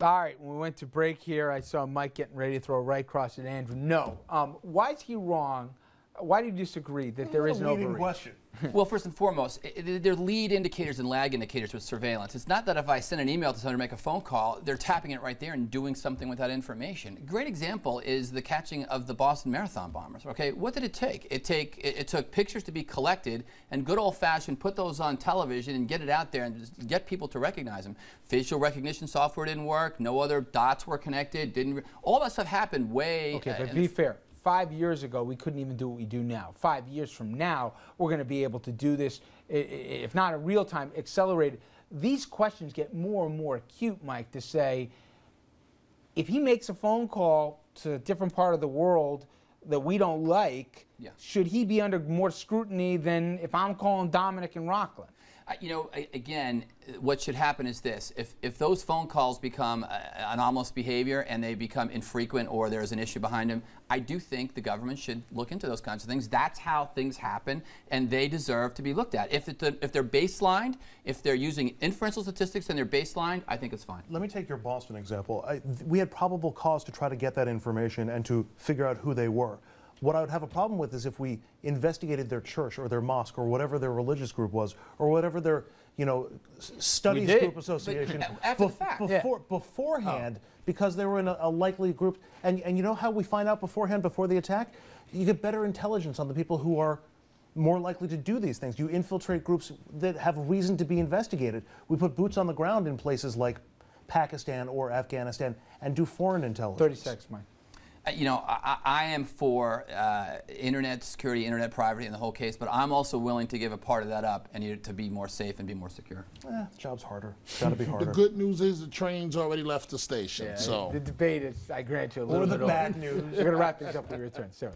All right, when we went to break here, I saw Mike getting ready to throw right across at Andrew. No. Why is he wrong? Why do you disagree that there is an overreach? Question. Well, first and foremost, they're lead indicators and lag indicators with surveillance. It's not that if I send an email to someone to make a phone call, they're tapping it right there and doing something with that information. A great example is the catching of the Boston Marathon bombers. Okay, what did it take? It took pictures to be collected and good old-fashioned put those on television and get it out there and just get people to recognize them. Facial recognition software didn't work. No other dots were connected. All that stuff happened way. Okay, but be fair. 5 years ago, we couldn't even do what we do now. 5 years from now, we're going to be able to do this, if not in real time, accelerated. These questions get more and more acute, Mike, to say, if he makes a phone call to a different part of the world that we don't like, should he be under more scrutiny than if I'm calling Dominic in Rockland? You know, again, what should happen is this. If those phone calls become anomalous behavior and they become infrequent or there's an issue behind them, I do think the government should look into those kinds of things. That's how things happen, and they deserve to be looked at. If they're baselined, if they're using inferential statistics and they're baselined, I think it's fine. Let me take your Boston example. We had probable cause to try to get that information and to figure out who they were. What I would have a problem with is if we investigated their church or their mosque or whatever their religious group was or whatever their, studies group association beforehand, because they were in a likely group. And you know how we find out beforehand, before the attack? You get better intelligence on the people who are more likely to do these things. You infiltrate groups that have reason to be investigated. We put boots on the ground in places like Pakistan or Afghanistan and do foreign intelligence. 30 seconds, Mike. I am for internet security, internet privacy in the whole case, but I'm also willing to give a part of that up and to be more safe and be more secure. The job's harder. It's got to be harder. The good news is the train's already left the station. Yeah, so the debate is, I grant you, a little bit over. Or the bad news. We're going to wrap things up when we return. Sarah.